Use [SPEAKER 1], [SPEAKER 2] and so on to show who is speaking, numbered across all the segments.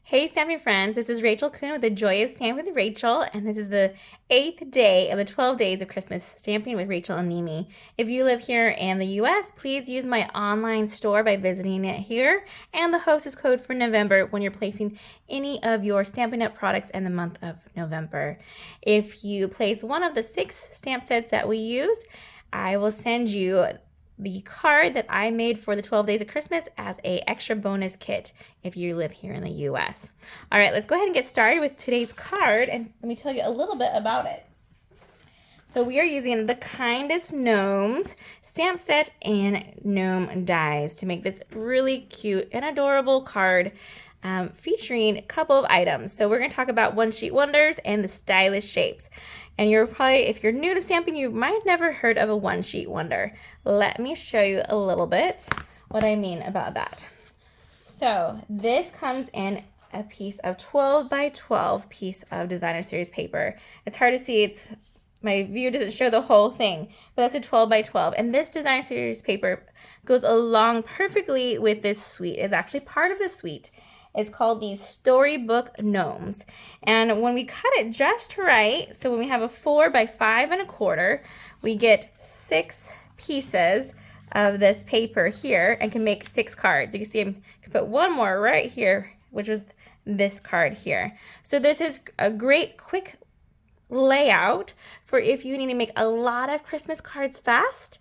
[SPEAKER 1] Hey Stamping friends, this is Rachael Coon with the Joy of Stamping with Rachael, and this is the 8th day of the 12 days of Christmas Stamping with Rachael and Neemee. If you live here in the US, please use my online store by visiting it here, and the Hostess Code for November when you're placing any of your Stampin' UP products in the month of November. If you place one of the 6 stamp sets that we use, I will send you the card that I made for the 12 days of Christmas as a extra bonus kit if you live here in the US. All right, let's go ahead and get started with today's card, and let me tell you a little bit about it. So we are using the Kindest Gnomes stamp set and gnome dies to make this really cute and adorable card featuring a couple of items. So we're going to talk about one sheet wonders and the stylish shapes. And you're probably, if you're new to stamping, you might have never heard of a one sheet wonder. Let me show you a little bit what I mean about that. So this comes in a piece of 12 by 12 piece of designer series paper. It's hard to see, my view doesn't show the whole thing, but that's a 12 by 12. And this designer series paper goes along perfectly with this suite. It's actually part of the suite. It's called the Storybook Gnomes. And when we cut it just right, so when we have a 4 by 5 1/4, we get 6 pieces of this paper here and can make 6 cards. You can see I can put one more right here, which was this card here. So this is a great quick layout for if you need to make a lot of Christmas cards fast,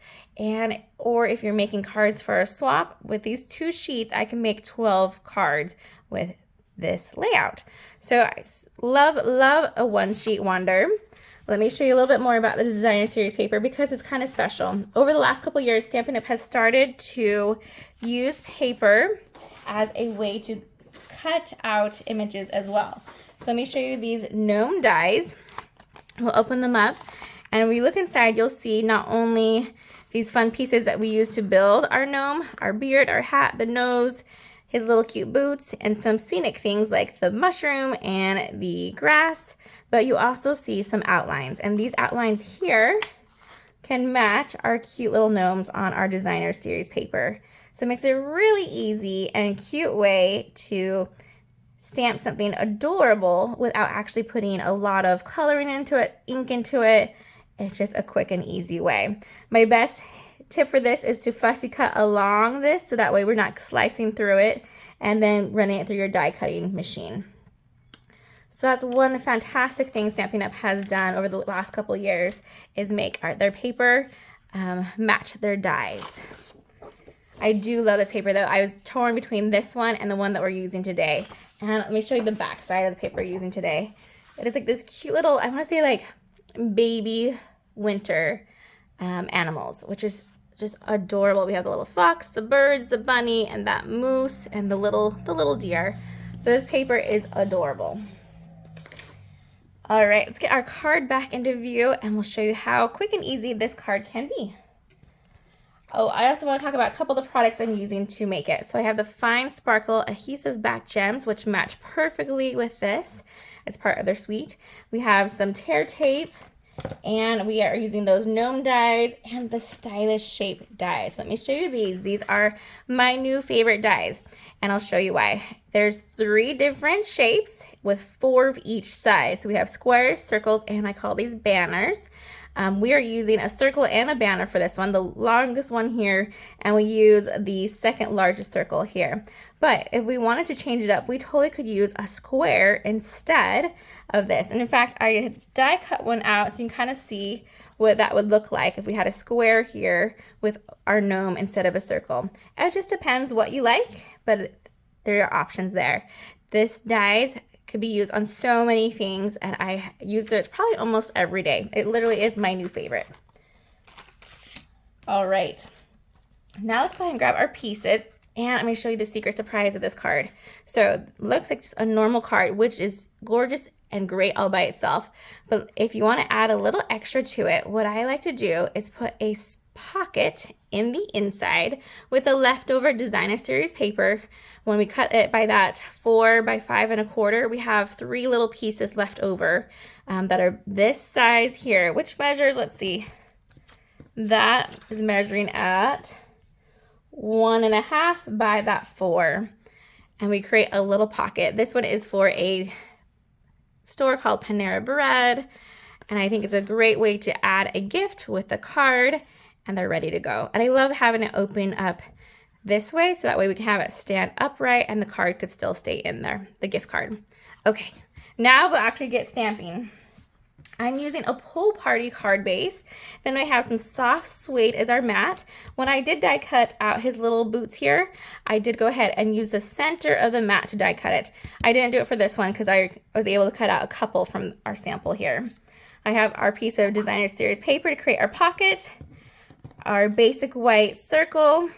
[SPEAKER 1] or if you're making cards for a swap. With these 2 sheets, I can make 12 cards with this layout. So I love a one sheet wonder. Let me show you a little bit more about the designer series paper because it's kind of special. Over the last couple years, Stampin' UP has started to use paper as a way to cut out images as well. So let me show you these gnome dies. We'll open them up, and when we look inside, you'll see not only these fun pieces that we use to build our gnome, our beard, our hat, the nose, his little cute boots, and some scenic things like the mushroom and the grass, but you also see some outlines, and these outlines here can match our cute little gnomes on our designer series paper. So it makes it a really easy and cute way to stamp something adorable without actually putting a lot of coloring into it, ink into it. It's just a quick and easy way. My best tip for this is to fussy cut along this so that way we're not slicing through it and then running it through your die cutting machine. So that's one fantastic thing Stampin' UP has done over the last couple years is make their paper match their dies. I do love this paper though. I was torn between this one and the one that we're using today. And let me show you the back side of the paper we're using today. It is like this cute little, I want to say like baby winter animals, which is just adorable. We have the little fox, the birds, the bunny, and that moose, and the little deer. So this paper is adorable. All right, let's get our card back into view, and we'll show you how quick and easy this card can be. Oh, I also want to talk about a couple of the products I'm using to make it. So I have the Fine Sparkle Adhesive Back Gems, which match perfectly with this. It's part of their suite. We have some tear tape, and we are using those gnome dies and the stylish shape dies. Let me show you these. These are my new favorite dies, and I'll show you why. There's 3 different shapes with 4 of each size. So we have squares, circles, and I call these banners. We are using a circle and a banner for this one, the longest one here, and we use the second largest circle here. But if we wanted to change it up, we totally could use a square instead of this. And in fact, I die cut one out so you can kind of see what that would look like if we had a square here with our gnome instead of a circle. It just depends what you like, but there are options there. This dies could be used on so many things, and I use it probably almost every day. It literally is my new favorite. All right, now let's go ahead and grab our pieces, and I'm going to show you the secret surprise of this card. So it looks like just a normal card, which is gorgeous and great all by itself, but if you want to add a little extra to it, what I like to do is put a pocket in the inside with the leftover designer series paper. When we cut it by that 4 by 5 1/4, we have 3 little pieces left over that are this size here, which measures, let's see, that is measuring at 1.5 by that 4. and we create a little pocket. This one is for a store called Panera Bread, and I think it's a great way to add a gift with the card, and they're ready to go. And I love having it open up this way, so that way we can have it stand upright and the card could still stay in there, the gift card. Okay, now we'll actually get stamping. I'm using a pull party card base. Then I have some soft suede as our mat. When I did die cut out his little boots here, I did go ahead and use the center of the mat to die cut it. I didn't do it for this one because I was able to cut out a couple from our sample here. I have our piece of designer series paper to create our pocket, our basic white circle,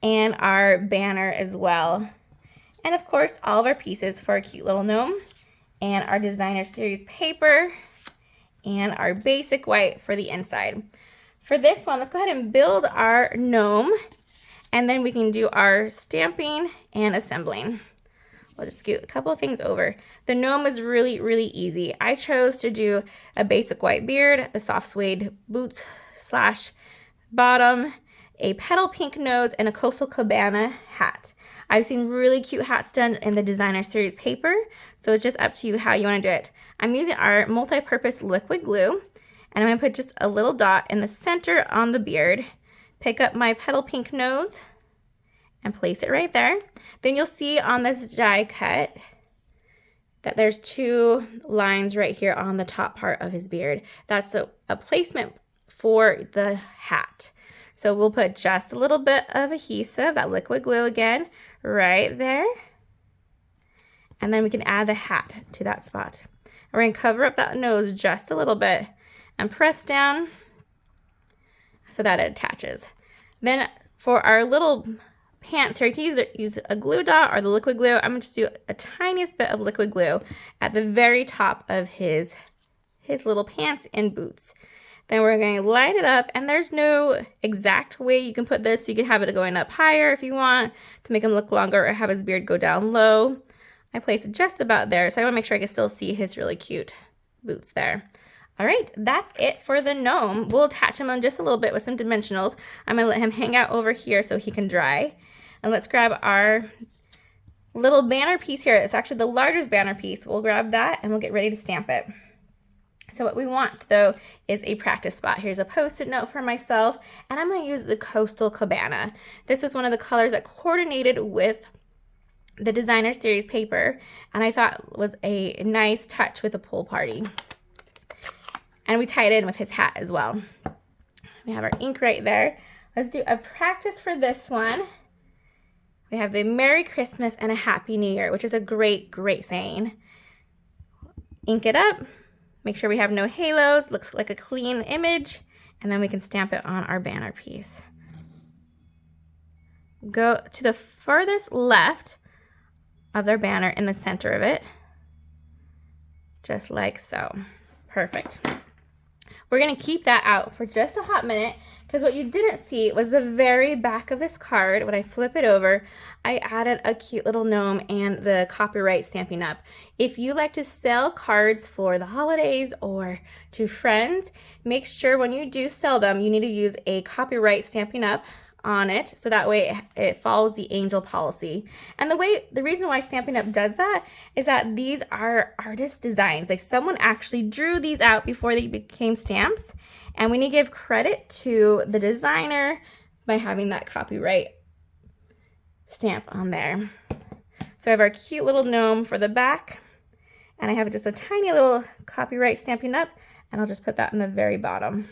[SPEAKER 1] and our banner as well. And of course, all of our pieces for our cute little gnome, and our designer series paper, and our basic white for the inside. For this one, let's go ahead and build our gnome, and then we can do our stamping and assembling. We'll just scoot a couple of things over. The gnome is really, really easy. I chose to do a basic white beard, the soft suede boots slash bottom, a petal pink nose, and a coastal cabana hat. I've seen really cute hats done in the designer series paper, so it's just up to you how you want to do it. I'm using our multi-purpose liquid glue, and I'm going to put just a little dot in the center on the beard, pick up my petal pink nose, and place it right there. Then you'll see on this die cut that there's two lines right here on the top part of his beard. That's a placement for the hat. So we'll put just a little bit of adhesive, that liquid glue again, right there. And then we can add the hat to that spot. And we're going to cover up that nose just a little bit and press down so that it attaches. Then for our little pants here, you can either use a glue dot or the liquid glue. I'm going to just do a tiniest bit of liquid glue at the very top of his little pants and boots. Then we're going to line it up, and there's no exact way you can put this. You can have it going up higher if you want to make him look longer, or have his beard go down low. I place it just about there, so I want to make sure I can still see his really cute boots there. All right, that's it for the gnome. We'll attach him on just a little bit with some dimensionals. I'm going to let him hang out over here so he can dry. And let's grab our little banner piece here. It's actually the largest banner piece. We'll grab that, and we'll get ready to stamp it. So what we want, though, is a practice spot. Here's a Post-it note for myself, and I'm going to use the Coastal Cabana. This was one of the colors that coordinated with the designer series paper, and I thought was a nice touch with the pool party. And we tied it in with his hat as well. We have our ink right there. Let's do a practice for this one. We have the Merry Christmas and a Happy New Year, which is a great, great saying. Ink it up. Make sure we have no halos, looks like a clean image, and then we can stamp it on our banner piece. Go to the furthest left of their banner in the center of it, just like so. Perfect. We're going to keep that out for just a hot minute, because what you didn't see was the very back of this card. When I flip it over, I added a cute little gnome and the copyright Stampin' Up. If you like to sell cards for the holidays or to friends, make sure when you do sell them, you need to use a copyright Stampin' Up on it, so that way it follows the angel policy. And the reason why Stampin' Up does that is that these are artist designs. Like, someone actually drew these out before they became stamps, and we need to give credit to the designer by having that copyright stamp on there. So I have our cute little gnome for the back, and I have just a tiny little copyright Stampin' Up, and I'll just put that in the very bottom.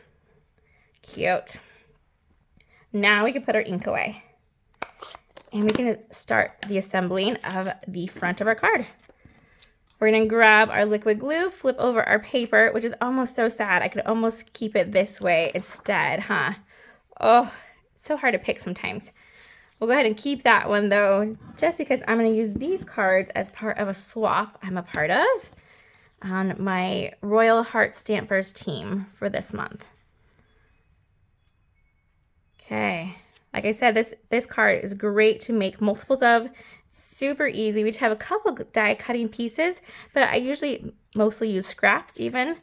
[SPEAKER 1] Cute. Now we can put our ink away, and we can start the assembling of the front of our card. We're going to grab our liquid glue, flip over our paper, which is almost so sad. I could almost keep it this way instead, huh? Oh, it's so hard to pick sometimes. We'll go ahead and keep that one, though, just because I'm going to use these cards as part of a swap I'm a part of on my Royal Heart Stampers team for this month. Okay, like I said, this card is great to make multiples of. Super easy. We just have a couple die cutting pieces, but I usually mostly use scraps even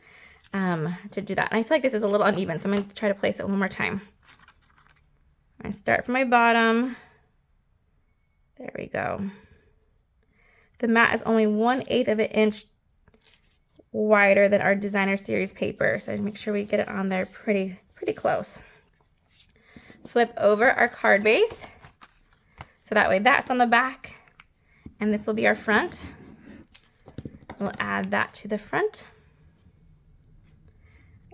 [SPEAKER 1] to do that. And I feel like this is a little uneven, so I'm going to try to place it one more time. I start from my bottom, There we go. The mat is only 1/8 of an inch wider than our designer series paper, so make sure we get it on there pretty close. Flip over our card base, so that way that's on the back, and this will be our front. We'll add that to the front.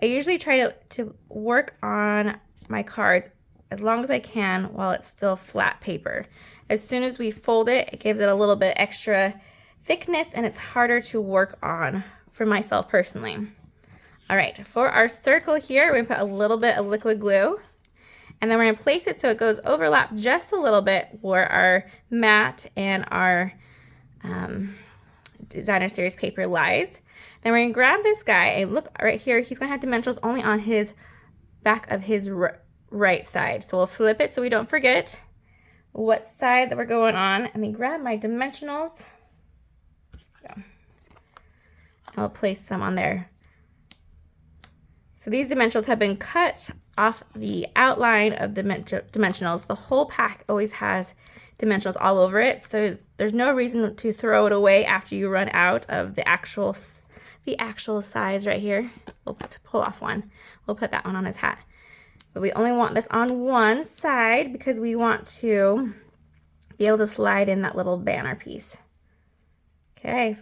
[SPEAKER 1] I usually try to work on my cards as long as I can while it's still flat paper. As soon as we fold it, it gives it a little bit extra thickness and it's harder to work on for myself personally. All right, for our circle here, we're gonna put a little bit of liquid glue, and then we're gonna place it so it goes overlap just a little bit where our mat and our designer series paper lies. Then we're gonna grab this guy, and look right here, he's gonna have dimensionals only on his back of his right side. So we'll flip it so we don't forget what side that we're going on. Let me grab my dimensionals. I'll place some on there. So these dimensionals have been cut off the outline of the dimensionals. The whole pack always has dimensionals all over it, so there's no reason to throw it away after you run out of the actual size right here. We'll pull off one. We'll put that one on his hat. But we only want this on one side because we want to be able to slide in that little banner piece. Okay,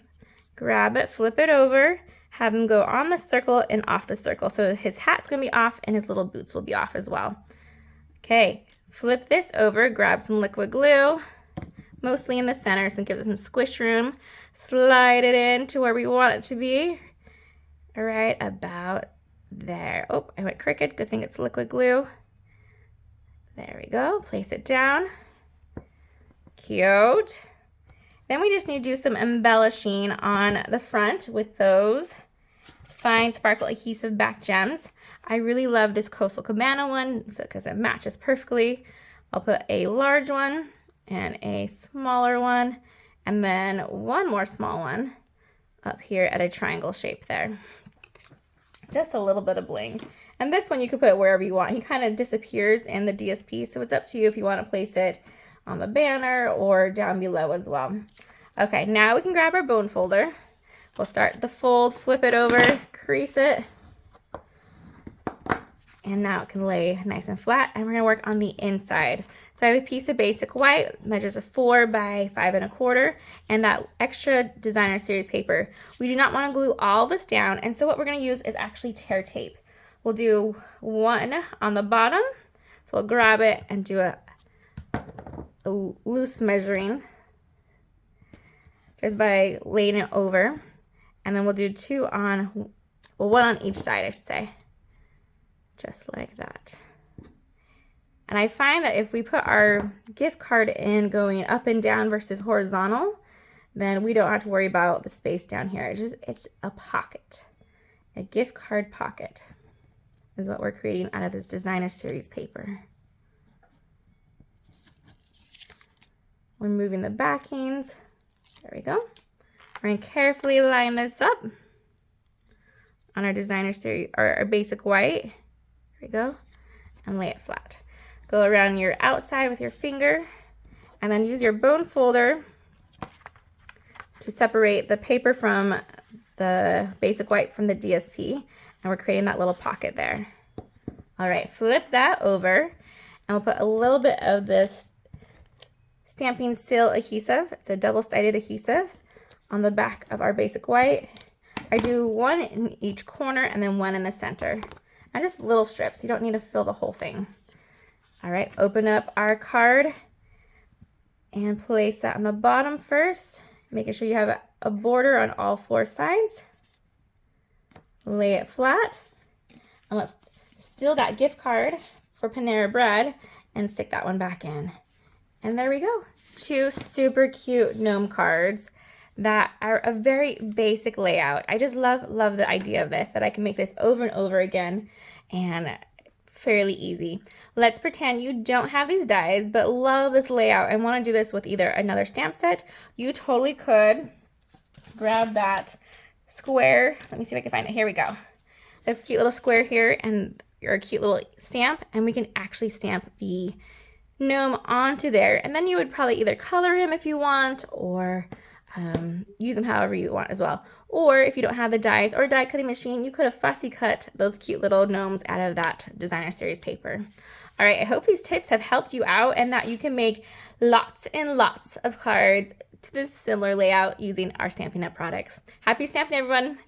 [SPEAKER 1] grab it, flip it over, have him go on the circle and off the circle. So his hat's gonna be off and his little boots will be off as well. Okay, flip this over, grab some liquid glue, mostly in the center so it gives it some squish room. Slide it in to where we want it to be. All right, about there. Oh, I went crooked. Good thing it's liquid glue. There we go. Place it down. Cute. Then we just need to do some embellishing on the front with those fine sparkle adhesive back gems. I really love this Coastal Cabana one because it matches perfectly. I'll put a large one and a smaller one, and then one more small one up here at a triangle shape there. Just a little bit of bling. And this one you could put wherever you want. He kind of disappears in the DSP, so it's up to you if you want to place it on the banner or down below as well. Okay, now we can grab our bone folder. We'll start the fold, flip it over, crease it, and now it can lay nice and flat, and we're gonna work on the inside. So I have a piece of basic white, measures a 4 by 5 1/4, and that extra designer series paper. We do not want to glue all this down, and so what we're gonna use is actually tear tape. We'll do one on the bottom, so we'll grab it and do a loose measuring just by laying it over, and then we'll do two on, well, one on each side, I should say, just like that. And I find that if we put our gift card in going up and down versus horizontal, then we don't have to worry about the space down here. It's a pocket. A gift card pocket is what we're creating out of this designer series paper. We're moving the backings. There we go. We're going to carefully line this up on our designer series, or our basic white. There we go. And lay it flat. Go around your outside with your finger, and then use your bone folder to separate the paper from the basic white from the DSP, and we're creating that little pocket there. All right, flip that over, and we'll put a little bit of this Stampin Seal adhesive. It's a double-sided adhesive on the back of our basic white. I do one in each corner and then one in the center. And just little strips. You don't need to fill the whole thing. All right, open up our card and place that on the bottom first, making sure you have a border on all 4 sides. Lay it flat, and let's steal that gift card for Panera Bread and stick that one back in. And there we go. 2 super cute gnome cards that are a very basic layout. I just love the idea of this, that I can make this over and over again and fairly easy. Let's pretend you don't have these dies but love this layout and want to do this with either another stamp set. You totally could grab that square. Let me see if I can find it. Here we go. This cute little square here and your cute little stamp, and we can actually stamp the gnome onto there, and then you would probably either color him if you want, or use them however you want as well. Or if you don't have the dies or die cutting machine, you could have fussy cut those cute little gnomes out of that designer series paper. All right, I hope these tips have helped you out and that you can make lots and lots of cards to this similar layout using our Stampin' UP products. Happy stamping, everyone!